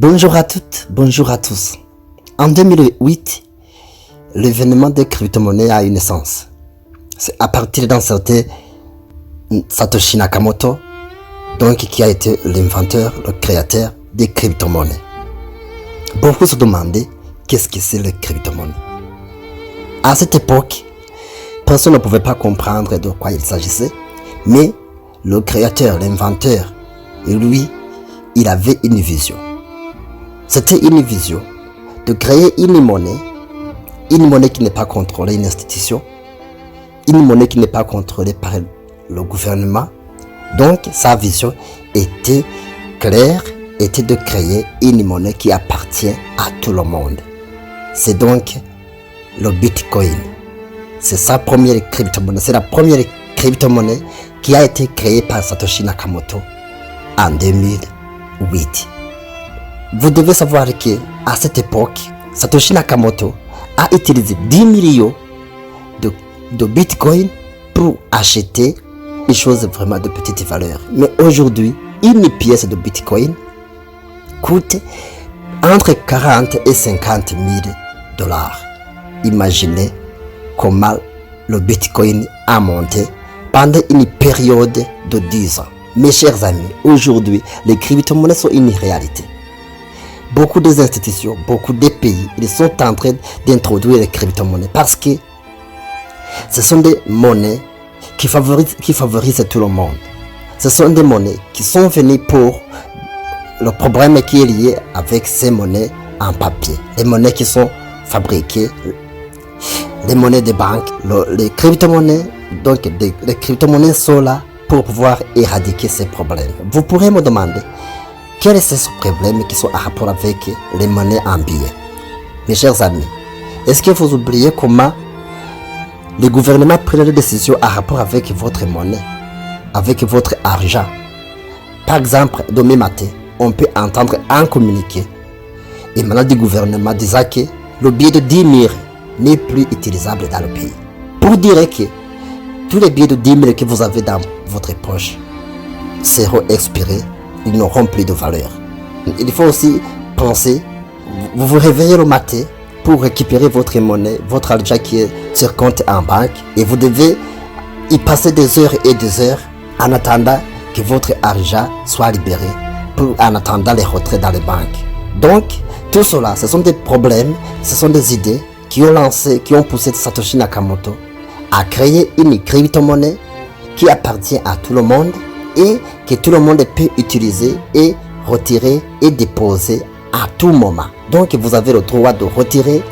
Bonjour à toutes, bonjour à tous. En 2008, l'événement des crypto-monnaies a eu naissance. C'est à partir d'un certain Satoshi Nakamoto, donc qui a été l'inventeur, le créateur des crypto-monnaies. Beaucoup se demandaient qu'est-ce que c'est les crypto-monnaies. À cette époque, personne ne pouvait pas comprendre de quoi il s'agissait, mais le créateur, l'inventeur, lui, il avait une vision. C'était une vision de créer une monnaie qui n'est pas contrôlée, une institution, une monnaie qui n'est pas contrôlée par le gouvernement. Donc sa vision était claire, était de créer une monnaie qui appartient à tout le monde. C'est donc le Bitcoin. C'est sa première crypto-monnaie. C'est la première crypto-monnaie qui a été créée par Satoshi Nakamoto en 2008. Vous devez savoir qu'à cette époque, Satoshi Nakamoto a utilisé 10 millions de Bitcoin pour acheter des choses vraiment de petite valeur. Mais aujourd'hui, une pièce de Bitcoin coûte entre 40 et 50 000 dollars. Imaginez comment le Bitcoin a monté pendant une période de 10 ans. Mes chers amis, aujourd'hui, les crypto-monnaies sont une réalité. Beaucoup des institutions, beaucoup des pays, ils sont en train d'introduire les crypto-monnaies parce que ce sont des monnaies qui favorisent tout le monde. Ce sont des monnaies qui sont venues pour le problème qui est lié avec ces monnaies en papier. Les monnaies qui sont fabriquées, les monnaies des banques, les crypto-monnaies. Donc les crypto-monnaies sont là pour pouvoir éradiquer ces problèmes. Vous pourrez me demander quels sont ces problèmes qui sont en rapport avec les monnaies en billets. Mes chers amis, est-ce que vous oubliez comment le gouvernement prend des décisions en rapport avec votre monnaie, avec votre argent? Par exemple, demain matin, on peut entendre un communiqué émanant du gouvernement disant que le billet de 10 000 n'est plus utilisable dans le pays. Pour dire que tous les billets de 10 000 que vous avez dans votre poche seront expirés, ils n'auront plus de valeur. Il faut aussi penser, vous vous réveillez le matin pour récupérer votre monnaie, votre argent qui est sur compte en banque, et vous devez y passer des heures et des heures en attendant que votre argent soit libéré, en attendant les retraits dans les banques. Donc, tout cela, ce sont des problèmes, ce sont des idées qui ont poussé Satoshi Nakamoto à créer une crypto-monnaie qui appartient à tout le monde et que tout le monde peut utiliser et retirer et déposer à tout moment. Donc vous avez le droit de retirer,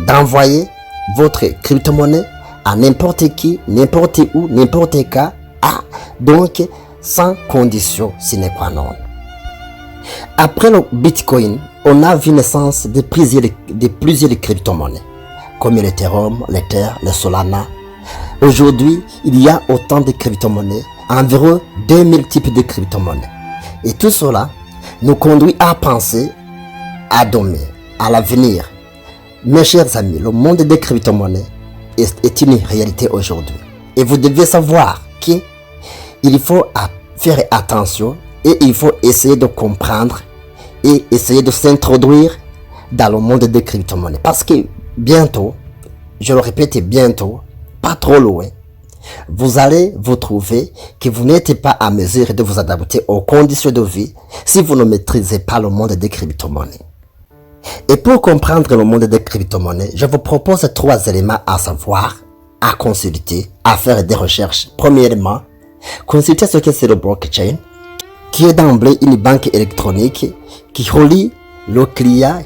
d'envoyer votre crypto-monnaie à n'importe qui, n'importe où, n'importe quand, donc sans condition sine qua non. Après le Bitcoin, on a vu naissance de plusieurs crypto-monnaies comme l'Ethereum, l'Ether, le Solana. Aujourd'hui, il y a autant de crypto-monnaies, environ 2000 types de crypto-monnaies. Et tout cela nous conduit à penser à demain, à l'avenir. Mes chers amis, le monde des crypto-monnaies est une réalité aujourd'hui. Et vous devez savoir qu'il faut faire attention et il faut essayer de comprendre et essayer de s'introduire dans le monde des crypto-monnaies. Parce que bientôt, je le répète, bientôt, pas trop loin, vous allez vous trouver que vous n'êtes pas à mesure de vous adapter aux conditions de vie si vous ne maîtrisez pas le monde des crypto-monnaies. Et pour comprendre le monde des crypto-monnaies, je vous propose 3 éléments à savoir, à consulter, à faire des recherches. Premièrement, consultez ce que c'est le blockchain, qui est d'emblée une banque électronique qui relie le client,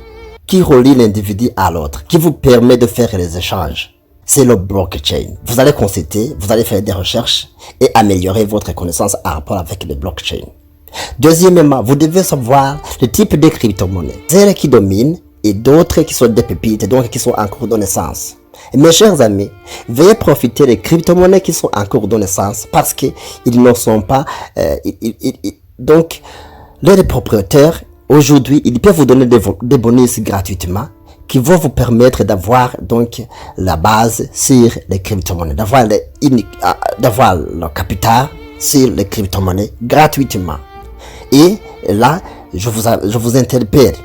qui relie l'individu à l'autre, qui vous permet de faire les échanges. C'est le blockchain. Vous allez consulter, vous allez faire des recherches et améliorer votre connaissance en rapport avec le blockchain. Deuxièmement, vous devez savoir le type de crypto-monnaies. Celles qui dominent et d'autres qui sont des pépites, donc qui sont en cours de naissance. Et mes chers amis, veuillez profiter des crypto-monnaies qui sont en cours de naissance parce qu'ils ne sont pas... donc, les propriétaires, aujourd'hui, ils peuvent vous donner des bonus gratuitement qui vont vous permettre d'avoir donc la base sur les crypto-monnaies, d'avoir le capital sur les crypto-monnaies gratuitement. Et là, je vous interpelle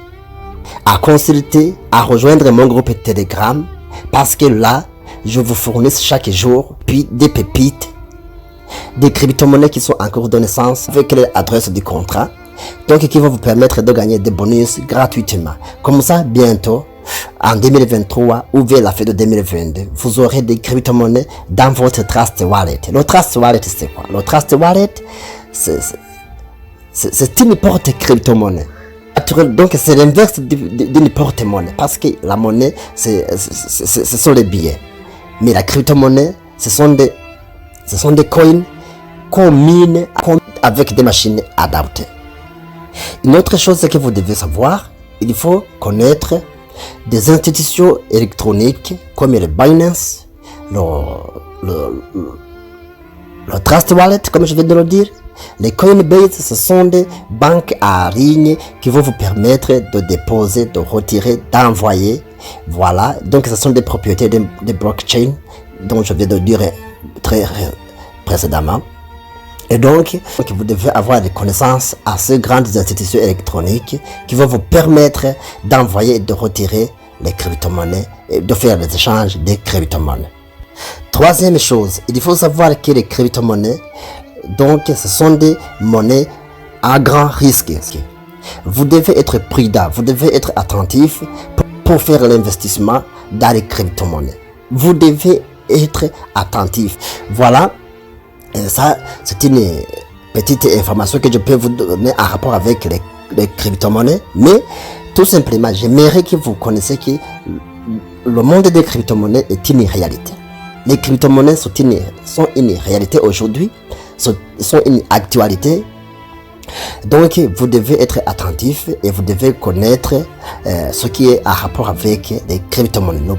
à consulter, à rejoindre mon groupe Telegram, parce que là, je vous fournis chaque jour puis des pépites, des crypto-monnaies qui sont en cours de naissance avec l'adresse du contrat, donc qui vont vous permettre de gagner des bonus gratuitement. Comme ça, bientôt, en 2023 ou vers la fin de 2022, vous aurez des crypto-monnaies dans votre Trust Wallet. Le Trust Wallet, c'est quoi? Le Trust Wallet, c'est une porte-crypto-monnaie. Donc c'est l'inverse d'une porte-monnaie, parce que la monnaie, ce sont les billets. Mais la crypto-monnaie, ce sont des coins qu'on mine avec des machines adaptées. Une autre chose que vous devez savoir, il faut connaître des institutions électroniques comme le Binance, le Trust Wallet, comme je viens de le dire. Les Coinbase, ce sont des banques en ligne qui vont vous permettre de déposer, de retirer, d'envoyer. Voilà, donc ce sont des propriétés de blockchain dont je viens de dire très précédemment. Et donc, vous devez avoir des connaissances à ces grandes institutions électroniques qui vont vous permettre d'envoyer et de retirer les crypto-monnaies et de faire des échanges des crypto-monnaies. Troisième chose, il faut savoir que les crypto-monnaies, donc, ce sont des monnaies à grand risque. Vous devez être prudent, vous devez être attentif pour faire l'investissement dans les crypto-monnaies. Vous devez être attentif. Voilà, et ça, c'est une petite information que je peux vous donner en rapport avec les crypto-monnaies. Mais, tout simplement, j'aimerais que vous connaissiez que le monde des crypto-monnaies est une réalité. Les crypto-monnaies sont une réalité aujourd'hui, sont une actualité. Donc vous devez être attentif et vous devez connaître ce qui est en rapport avec les crypto-monnaies.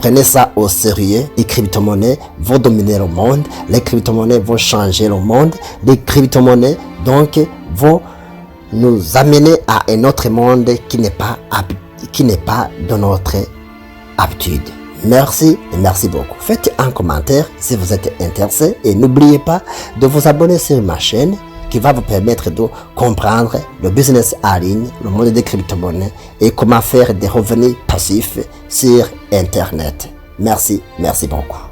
Prenez ça au sérieux. Les crypto-monnaies vont dominer le monde, les crypto-monnaies vont changer le monde, les crypto-monnaies donc vont nous amener à un autre monde qui n'est pas de notre habitude. Merci et merci beaucoup. Faites un commentaire si vous êtes intéressé et n'oubliez pas de vous abonner sur ma chaîne qui va vous permettre de comprendre le business en ligne, le monde des crypto-monnaies et comment faire des revenus passifs sur Internet. Merci beaucoup.